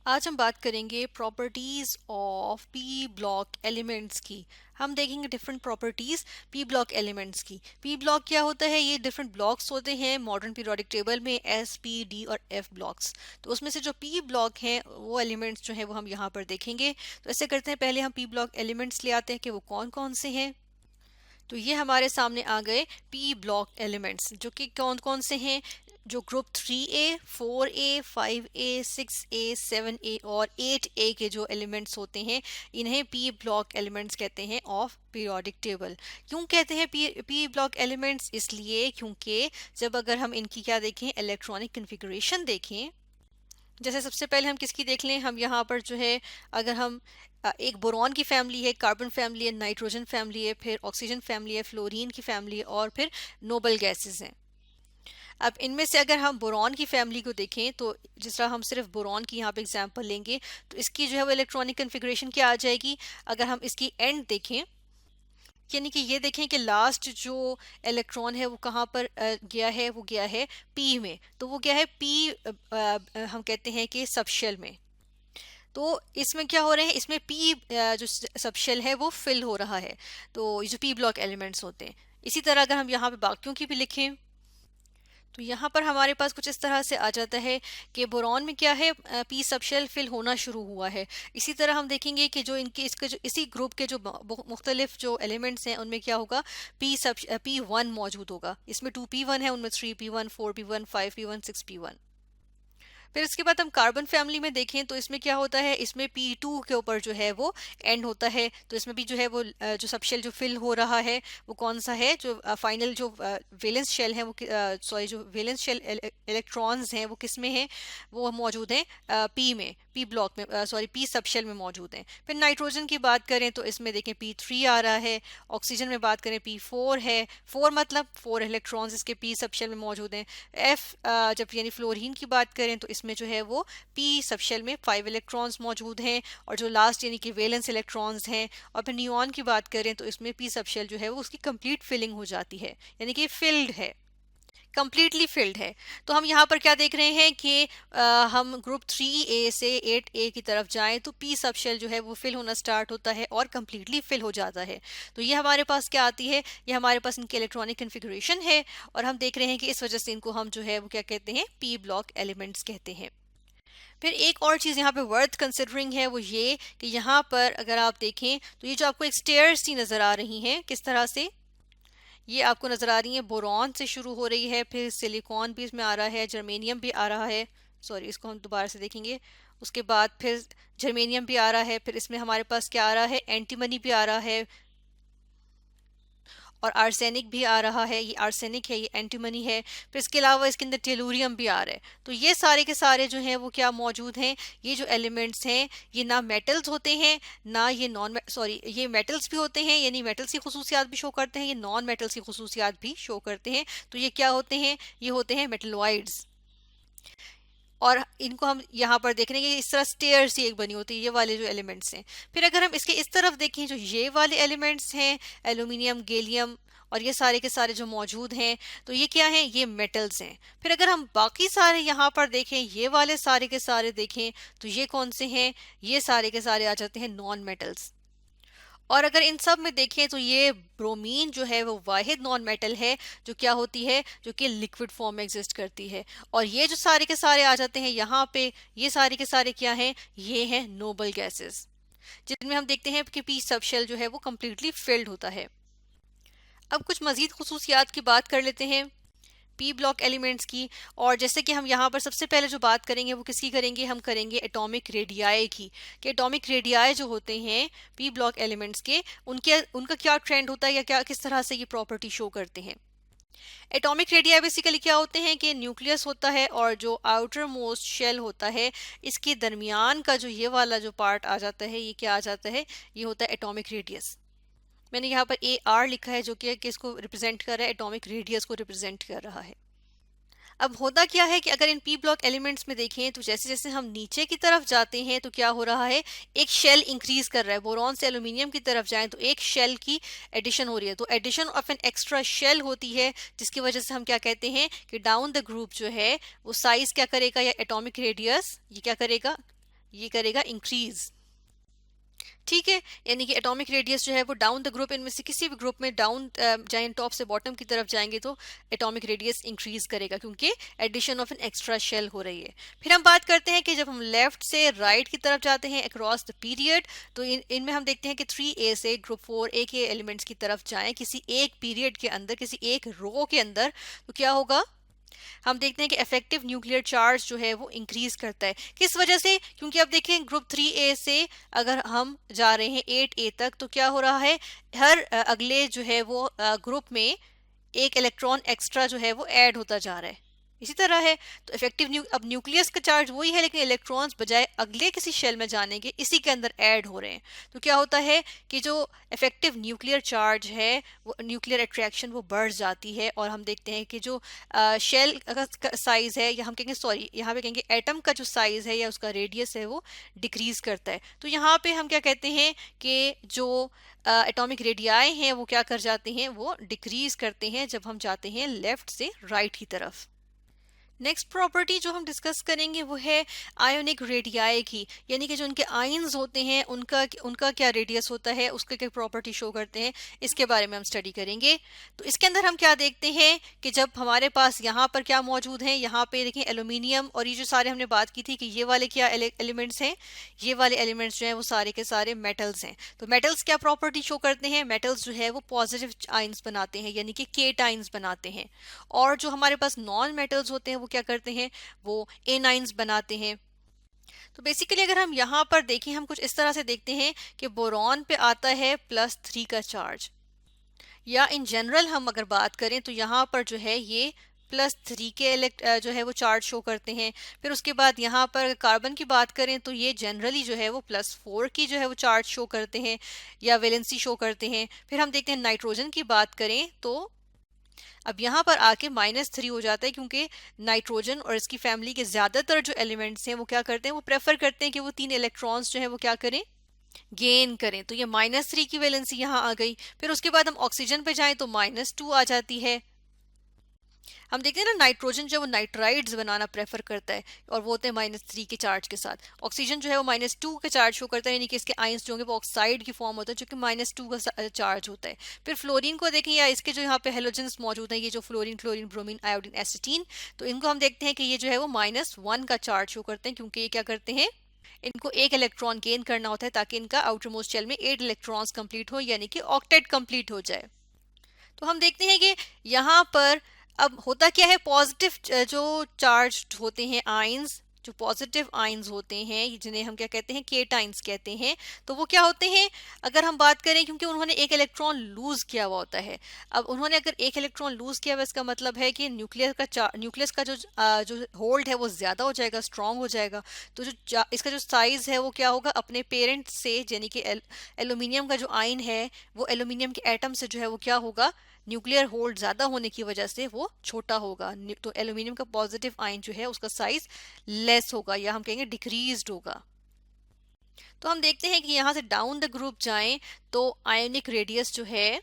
आज हम बात करेंगे properties of P block elements की। हम देखेंगे different properties P block elements की। पी ब्लॉक क्या होता है? ये डिफरेंट ब्लॉक्स होते हैं मॉडर्न पीरियोडिक टेबल में, एस, पी, डी और एफ ब्लॉक्स। तो उसमें से जो पी ब्लॉक हैं वो एलिमेंट्स जो हैं वो हम यहाँ पर देखेंगे। तो ऐसे करते हैं, पहले हम पी ब्लॉक एलिमेंट्स ले आते हैं कि वो कौन कौन से हैं। तो ये हमारे सामने आ गए पी ब्लॉक एलिमेंट्स, जो कि कौन कौन से हैं। जो group 3A, 4A, 5A, 6A, 7A और 8A के जो एलिमेंट्स होते हैं, इन्हें पी ब्लॉक एलिमेंट्स कहते हैं ऑफ पीरियोडिक टेबल। क्यों कहते हैं पी ब्लॉक एलिमेंट्स? इसलिए क्योंकि जब अगर हम इनकी क्या देखें, इलेक्ट्रॉनिक कन्फिगरेशन देखें, जैसे सबसे पहले हम किसकी देख लें, हम यहाँ पर जो है, अगर हम एक बोरॉन की फैमिली है, कार्बन फैमिली है, नाइट्रोजन फैमिली है, फिर ऑक्सीजन फैमिली है, फ्लोरीन की फैमिली है और फिर नोबल गैसेस हैं। अब इनमें से अगर हम बोरॉन की फैमिली को देखें, तो जिस तरह हम सिर्फ बोरॉन की यहाँ पे एग्जांपल लेंगे, तो इसकी जो है वो इलेक्ट्रॉनिक कन्फिग्रेशन क्या आ जाएगी। अगर हम इसकी एंड देखें, यानी कि ये देखें कि लास्ट जो इलेक्ट्रॉन है वो कहाँ पर गया है, वो गया है पी में। तो वो गया है पी, हम कहते हैं कि सबशेल में। तो इसमें क्या हो रहे हैं, इसमें पी जो सबशेल है वो फिल हो रहा है। तो ये जो पी ब्लॉक एलिमेंट्स होते हैं। इसी तरह अगर हम यहाँ पे बाकियों की भी लिखें, तो यहाँ पर हमारे पास कुछ इस तरह से आ जाता है कि बोरॉन में क्या है, पी सबशेल फिल होना शुरू हुआ है। इसी तरह हम देखेंगे कि जो इनके इसके जो इसी ग्रुप के जो मुख्तलिफ जो एलिमेंट्स हैं, उनमें क्या होगा, P1 मौजूद होगा। इसमें 2P1 है, उनमें 3P1, 4P1, 5P1, 6P1। फिर इसके बाद हम कार्बन फैमिली में देखें, तो इसमें क्या होता है, इसमें P2 के ऊपर जो है वो एंड होता है। तो इसमें भी जो है वो जो सबशेल जो फिल हो रहा है वो कौन सा है, जो फाइनल जो वैलेंस शेल है वो, सॉरी, जो वैलेंस शेल इलेक्ट्रॉन्स हैं वो किस में है, वो मौजूद हैं पी में, पी ब्लॉक में, सॉरी, पी सबशेल में मौजूद हैं। फिर नाइट्रोजन की बात करें तो इसमें देखें P3 आ रहा है। ऑक्सीजन में बात करें P4 है, 4 मतलब 4 इलेक्ट्रॉन्स इसके पी सबशेल में मौजूद हैं। एफ, जब यानी फ्लोरीन की बात करें तो इसमें जो है वो पी सबशेल में 5 इलेक्ट्रॉन्स मौजूद हैं। और जो लास्ट यानी कि वैलेंस इलेक्ट्रॉन्स हैं। और फिर नियॉन की बात करें तो इसमें पी सबशेल जो है वो उसकी कंप्लीट फिलिंग हो जाती है, यानी कि फिल्ड है, कंप्लीटली फिल्ड है। तो हम यहाँ पर क्या देख रहे हैं कि हम ग्रुप 3A से 8A की तरफ जाएं तो पी सबशेल जो है वो फिल होना स्टार्ट होता है और कंप्लीटली फिल हो जाता है। तो ये हमारे पास क्या आती है, ये हमारे पास इनकी इलेक्ट्रॉनिक कन्फिगरेशन है। और हम देख रहे हैं कि इस वजह से इनको हम जो है वो क्या कहते हैं, पी ब्लॉक एलिमेंट्स कहते हैं। फिर एक और चीज़ यहाँ पे वर्थ कंसिडरिंग है, वो ये कि यहाँ पर अगर आप देखें तो ये जो आपको एक स्टेयर्स सी नज़र आ रही हैं, किस तरह से ये आपको नजर आ रही है, बोरॉन से शुरू हो रही है, फिर सिलिकॉन भी इसमें आ रहा है, जर्मेनियम भी आ रहा है। सॉरी, इसको हम दोबारा से देखेंगे। उसके बाद फिर जर्मेनियम भी आ रहा है, फिर इसमें हमारे पास क्या आ रहा है, एंटीमनी भी आ रहा है और आर्सेनिक भी आ रहा है। ये आर्सेनिक है, ये एंटीमनी है। फिर इसके अलावा इसके अंदर टेलूरियम भी आ रहा है। तो ये सारे के सारे जो हैं वो क्या मौजूद हैं, ये जो एलिमेंट्स हैं ये ना मेटल्स होते हैं, ना ये नॉन, सॉरी, ये मेटल्स भी होते हैं, यानी मेटल्स की खसूसियात भी शो करते हैं, ये नॉन मेटल्स की खसूसियात भी शो करते हैं। तो ये क्या होते हैं, ये होते हैं मेटलॉइड्स। और इनको हम यहाँ पर देख रहे हैं कि इस तरह स्टेयर्स ही एक बनी होती है, ये वाले जो एलिमेंट्स हैं। फिर अगर हम इसके इस तरफ देखें, जो ये वाले एलिमेंट्स हैं, एल्यूमिनियम, गैलियम और ये सारे के सारे जो मौजूद हैं, तो ये क्या हैं, ये मेटल्स हैं। फिर अगर हम बाकी सारे यहाँ पर देखें, ये वाले सारे के सारे देखें, तो ये कौन से हैं, ये सारे के सारे आ जाते हैं नॉन मेटल्स। और अगर इन सब में देखें तो ये ब्रोमीन जो है वो वाहिद नॉन मेटल है जो क्या होती है, जो कि लिक्विड फॉर्म में एग्जिस्ट करती है। और ये जो सारे के सारे आ जाते हैं यहाँ पे, ये सारे के सारे क्या हैं, ये हैं नोबल गैसेस, जिनमें हम देखते हैं कि पी सबशेल जो है वो कम्प्लीटली फिल्ड होता है। अब कुछ मजीद खुसूसियात की बात कर लेते हैं पी ब्लॉक एलिमेंट्स की। और जैसे कि हम यहाँ पर सबसे पहले जो बात करेंगे वो किसकी करेंगे, हम करेंगे एटॉमिक रेडियाई की। कि एटॉमिक रेडियाई जो होते हैं पी ब्लॉक एलिमेंट्स के, उनके उनका क्या ट्रेंड होता है या क्या किस तरह से ये प्रॉपर्टी शो करते हैं। एटॉमिक रेडियाई बेसिकली क्या होते हैं कि न्यूक्लियस होता है और जो आउटर मोस्ट शेल होता है, इसके दरमियान का जो ये वाला जो पार्ट आ जाता है, ये क्या आ जाता है, ये होता है एटॉमिक रेडियस। मैंने यहाँ पर AR लिखा है जो कि किसको रिप्रेजेंट कर रहा है, एटॉमिक रेडियस को रिप्रेजेंट कर रहा है। अब होता क्या है कि अगर इन पी ब्लॉक एलिमेंट्स में देखें तो जैसे जैसे हम नीचे की तरफ जाते हैं तो क्या हो रहा है, एक शेल इंक्रीज कर रहा है। बोरॉन से एल्यूमिनियम की तरफ जाएं तो एक शेल की एडिशन हो रही है, तो addition of an extra shell होती है, जिसकी वजह से हम क्या कहते हैं कि डाउन द ग्रुप जो है वो साइज क्या करेगा, या एटॉमिक रेडियस ये क्या करेगा, ये करेगा इंक्रीज। ठीक है, यानी कि एटॉमिक रेडियस जो है वो डाउन द ग्रुप, इनमें से किसी भी ग्रुप में डाउन जाए, टॉप से बॉटम की तरफ जाएंगे तो एटॉमिक रेडियस इंक्रीज करेगा क्योंकि addition of an extra shell हो रही है। फिर हम बात करते हैं कि जब हम लेफ्ट से राइट की तरफ जाते हैं अक्रॉस द पीरियड, तो इनमें हम देखते हैं कि 3A से ग्रुप 4A के एलिमेंट्स की तरफ जाएं किसी एक पीरियड के अंदर, किसी एक रो के अंदर, तो क्या होगा, हम देखते हैं कि इफेक्टिव न्यूक्लियर चार्ज जो है वो इंक्रीज करता है। किस वजह से? क्योंकि अब देखें ग्रुप 3A से अगर हम जा रहे हैं 8A तक तो क्या हो रहा है, हर अगले जो है वो ग्रुप में एक इलेक्ट्रॉन एक्स्ट्रा जो है वो ऐड होता जा रहा है। इसी तरह है तो इफेक्टिव अब न्यूक्लियस का चार्ज वही है लेकिन इलेक्ट्रॉन्स बजाय अगले किसी शेल में जाने के इसी के अंदर ऐड हो रहे हैं। तो क्या होता है कि जो इफेक्टिव न्यूक्लियर चार्ज है वो न्यूक्लियर अट्रैक्शन वो बढ़ जाती है, और हम देखते हैं कि जो शेल का साइज है, या हम कहेंगे सॉरी यहाँ पे कहेंगे एटम का जो साइज है या उसका रेडियस है वो डिक्रीज करता है। तो यहाँ पे हम क्या कहते हैं कि जो एटॉमिक रेडियाई हैं वो क्या कर जाते हैं, वो डिक्रीज करते हैं जब हम जाते हैं लेफ्ट से राइट की तरफ। नेक्स्ट प्रॉपर्टी जो हम डिस्कस करेंगे वो है आयोनिक रेडियाई की, यानी कि जो उनके आयंस होते हैं उनका उनका क्या रेडियस होता है, उसके क्या प्रॉपर्टी शो करते हैं, इसके बारे में हम स्टडी करेंगे। तो इसके अंदर हम क्या देखते हैं कि जब हमारे पास यहाँ पर क्या मौजूद है, यहाँ पे देखें एल्यूमिनियम, और ये जो सारे हमने बात की थी कि ये वाले क्या एलिमेंट्स हैं, ये वाले एलिमेंट्स जो हैं वो सारे के सारे मेटल्स हैं। तो मेटल्स क्या प्रॉपर्टी शो करते हैं, मेटल्स जो है वो पॉजिटिव आयंस बनाते हैं यानी कि केट आयंस बनाते हैं, और जो हमारे पास नॉन मेटल्स होते हैं वो क्या करते हैं, वो एनाइंस बनाते हैं। तो बेसिकली अगर हम यहाँ पर देखें, हम कुछ इस तरह से देखते हैं कि बोरॉन पे आता है +3 का चार्ज, या इन जनरल हम अगर बात करें तो यहाँ पर जो है ये +3 के जो है वो चार्ज शो करते हैं। फिर उसके बाद यहाँ पर कार्बन की बात करें तो ये जनरली जो है वो +4 की जो है वो चार्ज शो करते हैं या वैलेंसी शो करते हैं। फिर हम देखते हैं नाइट्रोजन की बात करें तो अब यहाँ पर आके -3 हो जाता है, क्योंकि नाइट्रोजन और इसकी फैमिली के ज्यादातर जो एलिमेंट्स हैं वो क्या करते हैं, वो प्रेफर करते हैं कि वो 3 इलेक्ट्रॉन्स जो है वो क्या करें, गेन करें। तो ये -3 की वैलेंसी यहाँ आ गई। फिर उसके बाद हम ऑक्सीजन पे जाएं तो -2 आ जाती है। हम देखते हैं ना नाइट्रोजन जो है वो नाइट्राइड्स बनाना प्रेफर करता है और वो होते हैं -3 के चार्ज के साथ। ऑक्सीजन जो है वो -2 के चार्ज शो करता है, यानी कि इसके आयंस जो होंगे वो ऑक्साइड की फॉर्म होता है जो कि -2 का चार्ज होता है। फिर फ्लोरीन को देखें, या इसके जो यहाँ पे हेलोजेंस मौजूद हैं, ये जो फ्लोरीन, क्लोरीन, ब्रोमीन, आयोडीन, एसिटीन, तो इनको हम देखते हैं कि ये जो है वो -1 का चार्ज शो करते हैं, क्योंकि ये क्या करते हैं, इनको एक इलेक्ट्रॉन गेन करना होता है ताकि इनका आउटर मोस्ट शेल में 8 इलेक्ट्रॉन्स कंप्लीट हो, यानी कि ऑक्टेट कंप्लीट हो जाए। तो हम देखते हैं कि यहाँ पर अब होता क्या है, पॉजिटिव जो चार्ज होते हैं आयंस, जो पॉजिटिव आयंस होते हैं जिन्हें हम क्या कहते हैं, केटाइंस कहते हैं, तो वो क्या होते हैं, अगर हम बात करें, क्योंकि उन्होंने एक इलेक्ट्रॉन लूज किया हुआ होता है। अब उन्होंने अगर एक इलेक्ट्रॉन लूज किया हुआ, इसका मतलब है कि न्यूक्लियस का जो होल्ड है वो ज्यादा हो जाएगा, स्ट्रांग हो जाएगा। तो जो इसका जो साइज है वो क्या होगा, अपने पेरेंट से, यानी कि एल्यूमिनियम का जो आयन है वो एल्यूमिनियम के एटम से जो है वो क्या होगा, न्यूक्लियर होल्ड ज्यादा होने की वजह से वो छोटा होगा। तो एल्यूमिनियम का पॉजिटिव आयन जो है उसका साइज लेस होगा, या हम कहेंगे डिक्रीज्ड होगा। तो हम देखते हैं कि यहाँ से डाउन द ग्रुप जाएं तो आयोनिक रेडियस जो है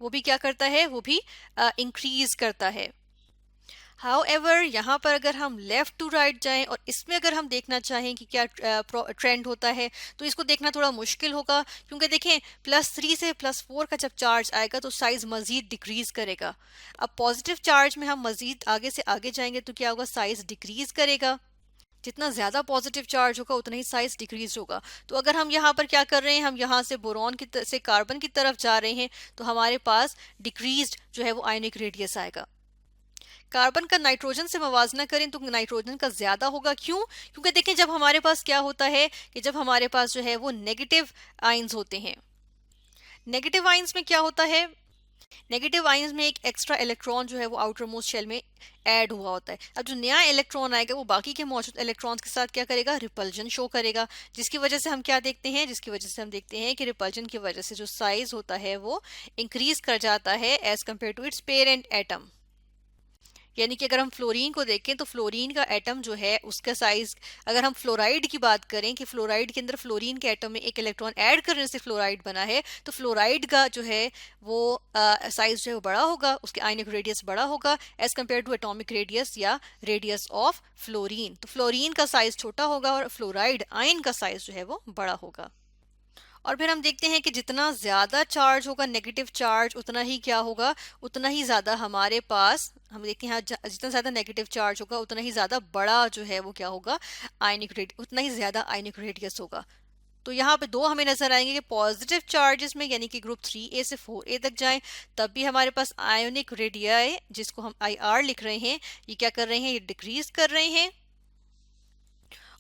वो भी क्या करता है, वो भी इंक्रीज करता है। हाउएवर यहाँ पर अगर हम लेफ्ट टू राइट जाएं और इसमें अगर हम देखना चाहें कि क्या ट्रेंड होता है, तो इसको देखना थोड़ा मुश्किल होगा, क्योंकि देखें +3 से +4 का जब चार्ज आएगा तो साइज मजीद डिक्रीज करेगा। अब पॉजिटिव चार्ज में हम मजीद आगे से आगे जाएंगे तो क्या होगा, साइज डिक्रीज करेगा। जितना ज्यादा पॉजिटिव चार्ज होगा उतना ही साइज डिक्रीज होगा। तो अगर हम यहाँ पर क्या कर रहे हैं, हम यहाँ से बोरॉन से कार्बन की तरफ जा रहे हैं तो हमारे पास डिक्रीज्ड जो है वो आयोनिक रेडियस आएगा। कार्बन का नाइट्रोजन से मवाजना करें तो नाइट्रोजन का ज्यादा होगा। क्यों? क्योंकि देखें जब हमारे पास क्या होता है कि जब हमारे पास जो है वो नेगेटिव आयंस होते हैं, नेगेटिव आयंस में क्या होता है, नेगेटिव आयंस में एक एक्स्ट्रा इलेक्ट्रॉन जो है वो आउटर मोस्ट शेल में ऐड हुआ होता है। अब जो नया इलेक्ट्रॉन आएगा वो बाकी के मौजूद इलेक्ट्रॉन्स के साथ क्या करेगा, रिपल्जन शो करेगा, जिसकी वजह से हम क्या देखते हैं, जिसकी वजह से हम देखते हैं कि रिपल्जन की वजह से जो साइज होता है वो इंक्रीज कर जाता है as compare to its parent atom. यानी कि अगर हम फ्लोरीन को देखें तो फ्लोरीन का एटम जो है उसका साइज, अगर हम फ्लोराइड की बात करें कि फ्लोराइड के अंदर फ्लोरीन के एटम में एक इलेक्ट्रॉन ऐड करने से फ्लोराइड बना है, तो फ्लोराइड का जो है वो साइज जो है वो बड़ा होगा, उसके आयनिक रेडियस बड़ा होगा as compare to atomic radius या रेडियस ऑफ फ्लोरीन। तो फ्लोरीन का साइज छोटा होगा और फ्लोराइड आयन का साइज जो है वो बड़ा होगा। और फिर हम देखते हैं कि जितना ज़्यादा चार्ज होगा नेगेटिव चार्ज, उतना ही क्या होगा, उतना ही ज़्यादा हमारे पास, हम देखते हैं यहाँ जितना ज़्यादा नेगेटिव चार्ज होगा उतना ही ज़्यादा बड़ा जो है वो क्या होगा, आयनिक रेड, उतना ही ज़्यादा आयनिक रेडियस होगा। तो यहाँ पे दो हमें नजर आएंगे कि पॉजिटिव चार्जेस में यानी कि ग्रुप 3A से 4A तक जाएं, तब भी हमारे पास आयोनिक रेडियाई, जिसको हम IR लिख रहे हैं, ये क्या कर रहे हैं, ये डिक्रीज कर रहे हैं।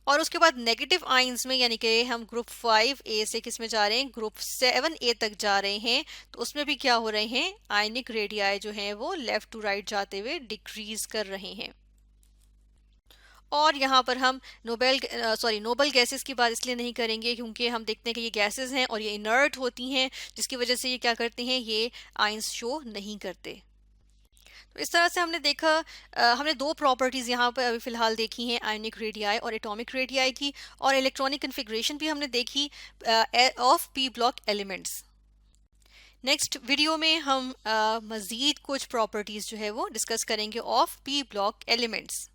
और उसके बाद नेगेटिव आयंस में यानी कि हम ग्रुप 5A से किस में जा रहे हैं, ग्रुप 7A तक जा रहे हैं, तो उसमें भी क्या हो रहे हैं, आयनिक रेडियाई जो हैं वो लेफ्ट टू राइट जाते हुए डिक्रीज कर रहे हैं। और यहाँ पर हम नोबल गैसेस की बात इसलिए नहीं करेंगे क्योंकि हम देखते हैं कि ये गैसेस हैं और ये इनर्ट होती हैं, जिसकी वजह से ये क्या करते हैं, ये आयंस शो नहीं करते। तो इस तरह से हमने देखा, हमने दो प्रॉपर्टीज़ यहाँ पर अभी फ़िलहाल देखी हैं, आयनिक रेडियाई और एटॉमिक रेडियाई की, और इलेक्ट्रॉनिक कन्फिग्रेशन भी हमने देखी of P block elements. Next video में हम मज़ीद कुछ प्रॉपर्टीज़ जो है वो डिस्कस करेंगे ऑफ पी ब्लॉक एलिमेंट्स।